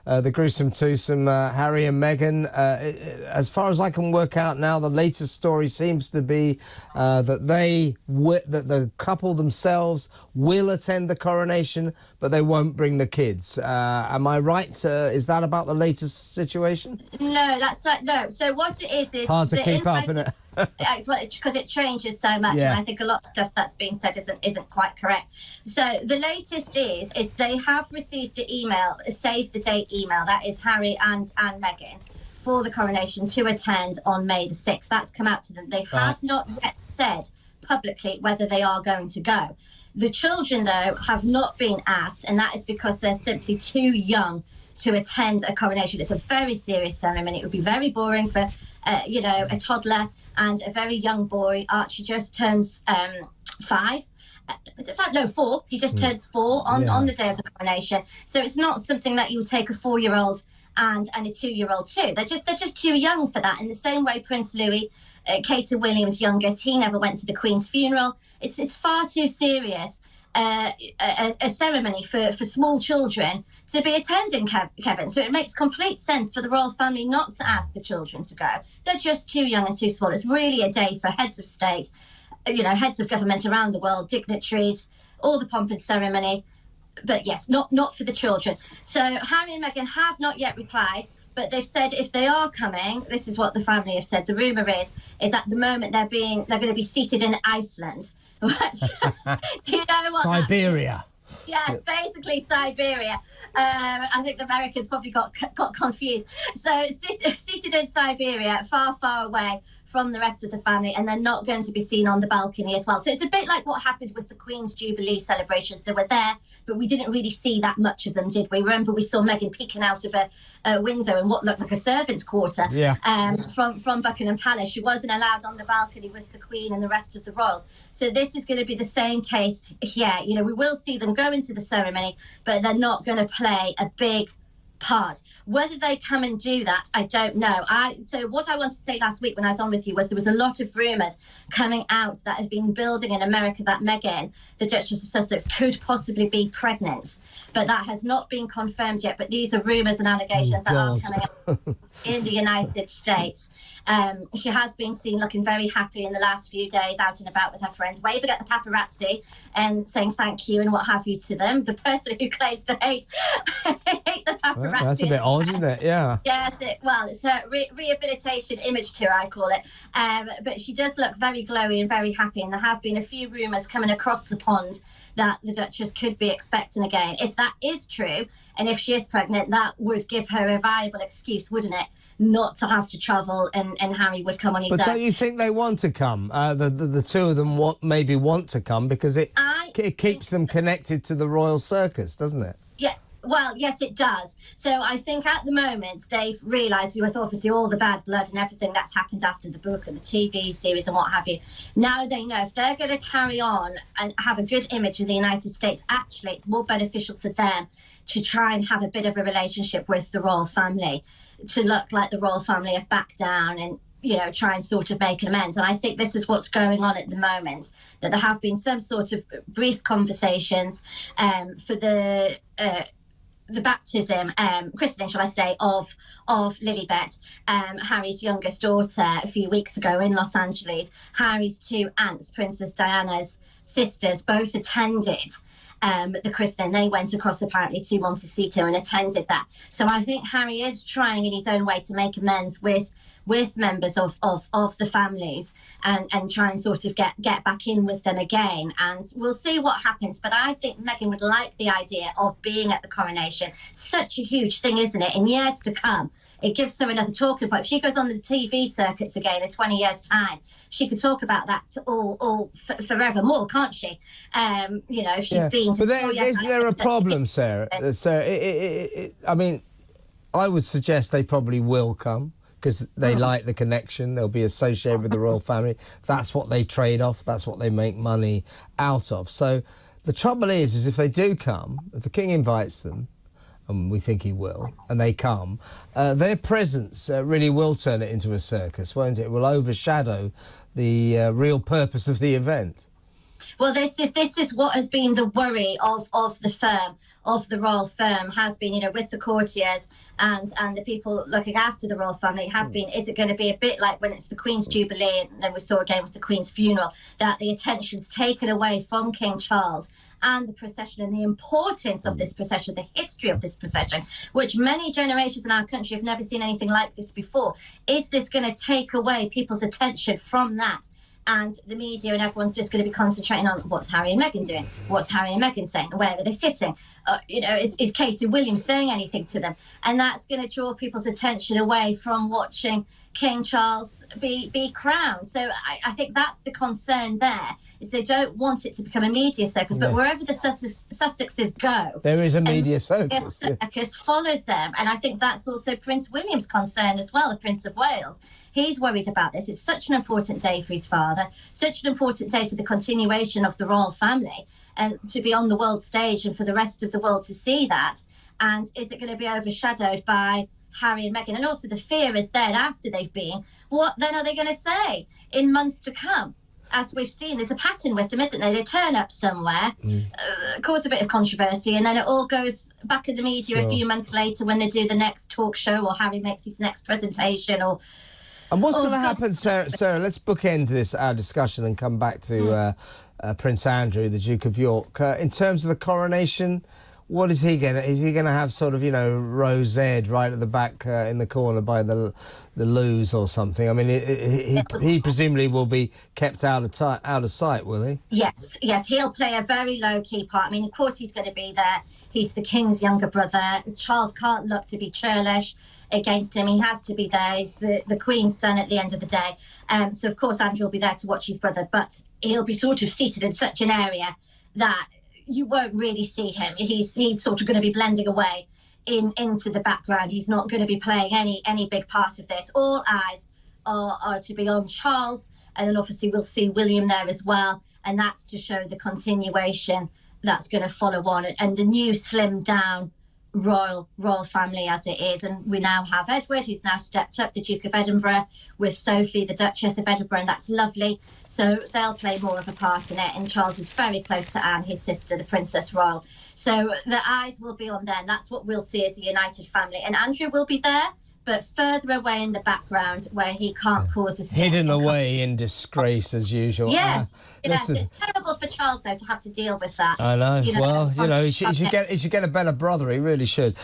the gruesome twosome, Harry and Meghan. As far as I can work out now, the latest story seems to be that that the couple themselves will attend the coronation, but they won't bring the kids. Am I right? Is that about the latest situation? No, that's no. So what it is It's hard to keep up, isn't it? Because it changes so much, and I think a lot of stuff that's being said isn't quite correct. So the latest is they have received the email, a save the date email, that is Harry and Meghan, for the coronation to attend on May the 6th. That's come out to them. They have not yet said publicly whether they are going to go. The children, though, have not been asked, and that is because they're simply too young to attend a coronation. It's a very serious ceremony. It would be very boring for a toddler and a very young boy. Archie just turns 5. Is it 5? No, 4. He just turns 4 on the day of the coronation. So it's not something that you would take a 4-year-old and a 2-year-old too. They're just too young for that. In the same way, Prince Louis, Kate and William's youngest, he never went to the Queen's funeral. It's far too serious a ceremony for small children to be attending, Kevin. So it makes complete sense for the royal family not to ask the children to go. They're just too young and too small. It's really a day for heads of state, heads of government around the world, dignitaries, all the pomp and ceremony. But yes, not for the children. So Harry and Meghan have not yet replied, but they've said if they are coming, this is what the family have said. The rumour is at the moment they're going to be seated in Iceland. Which, you know what? Siberia. Yes, basically Siberia. I think the Americans probably got confused. So seated in Siberia, far, far away from the rest of the family, and they're not going to be seen on the balcony as well. So it's a bit like what happened with the Queen's Jubilee celebrations. They were there, but we didn't really see that much of them, did we? Remember, we saw Meghan peeking out of a window in what looked like a servant's quarter from Buckingham Palace. She wasn't allowed on the balcony with the Queen and the rest of the royals. So this is going to be the same case here. We will see them go into the ceremony, but they're not going to play a big part. Whether they come and do that, I don't know. So what I wanted to say last week when I was on with you was there was a lot of rumours coming out that had been building in America that Meghan, the Duchess of Sussex, could possibly be pregnant. But that has not been confirmed yet. But these are rumours and allegations that are coming out in the United States. She has been seen looking very happy in the last few days, out and about with her friends, waving at the paparazzi and saying thank you and what have you to them. The person who claims to hate the paparazzi. Well, that's a bit odd, isn't it? Yeah. Yes, it's her rehabilitation image tour, I call it. But she does look very glowy and very happy, and there have been a few rumours coming across the pond that the Duchess could be expecting again. If that is true, and if she is pregnant, that would give her a viable excuse, wouldn't it, not to have to travel, and Harry would come on his own. But don't you think they want to come? The two of them maybe want to come because it keeps them connected to the royal circus, doesn't it? Yeah. Well, yes, it does. So I think at the moment they've realised, with obviously all the bad blood and everything that's happened after the book and the TV series and what have you, now they know if they're going to carry on and have a good image in the United States, actually it's more beneficial for them to try and have a bit of a relationship with the royal family, to look like the royal family have backed down and try and sort of make an amends. And I think this is what's going on at the moment, that there have been some sort of brief conversations for the baptism, christening, shall I say, of Lilibet, Harry's youngest daughter, a few weeks ago in Los Angeles. Harry's 2 aunts, Princess Diana's sisters, both attended the christening. They went across apparently to Montecito and attended that. So I think Harry is trying in his own way to make amends with members of the families and try and sort of get back in with them again. And we'll see what happens. But I think Meghan would like the idea of being at the coronation. Such a huge thing, isn't it? In years to come, it gives her another talking point. If she goes on the TV circuits again in 20 years' time, she could talk about that all forevermore, can't she? If she's been to... But isn't there a problem, Sarah? I mean, I would suggest they probably will come, because they like the connection. They'll be associated with the royal family. That's what they trade off. That's what they make money out of. So the trouble is if they do come, if the king invites them, and we think he will, and they come, their presence really will turn it into a circus, won't it? It will overshadow the real purpose of the event. Well, this is what has been the worry of the firm, of the royal firm, has been, with the courtiers and the people looking after the royal family have been, is it going to be a bit like when it's the Queen's Jubilee, and then we saw again with the Queen's funeral, that the attention's taken away from King Charles and the procession and the importance of this procession, the history of this procession, which many generations in our country have never seen anything like this before. Is this going to take away people's attention from that? And the media and everyone's just going to be concentrating on what's Harry and Meghan doing, what's Harry and Meghan saying, where are they sitting, is Katie Williams saying anything to them? And that's going to draw people's attention away from watching King Charles be crowned. So I think that's the concern there, is they don't want it to become a media circus. But wherever the Sussexes go, there is a media circus. Circus follows them. And I think that's also Prince William's concern as well, the Prince of Wales. He's worried about this. It's such an important day for his father, such an important day for the continuation of the royal family, and to be on the world stage and for the rest of the world to see that. And is it going to be overshadowed by Harry and Meghan? And also the fear is then, after they've been, what then are they going to say in months to come? As we've seen, there's a pattern with them, isn't there? They turn up somewhere, cause a bit of controversy, and then it all goes back in the media a few months later when they do the next talk show, or Harry makes his next presentation, or... And what's going to happen, Sarah? Let's bookend our discussion and come back to Prince Andrew, the Duke of York. In terms of the coronation, what is he going to... Is he going to have sort of, Rose Ed right at the back in the corner by the loos or something? I mean, he presumably will be kept out of sight, will he? Yes, he'll play a very low-key part. I mean, of course he's going to be there. He's the King's younger brother. Charles can't look to be churlish against him. He has to be there. He's the Queen's son at the end of the day. So, of course, Andrew will be there to watch his brother, but he'll be sort of seated in such an area that you won't really see him. He's sort of going to be blending away into the background. He's not going to be playing any big part of this. All eyes are to be on Charles, and then obviously we'll see William there as well, and that's to show the continuation that's going to follow on, and the new slimmed down royal family as it is. And we now have Edward, who's now stepped up, the Duke of Edinburgh, with Sophie, the Duchess of Edinburgh, and that's lovely. So they'll play more of a part in it. And Charles is very close to Anne, his sister, the Princess Royal. So the eyes will be on them. That's what we'll see as a united family. And Andrew will be there, but further away in the background where he can't cause a stir. Hidden away in disgrace as usual. Yes, it's terrible for Charles, though, to have to deal with that. I know. He should get a better brother. He really should.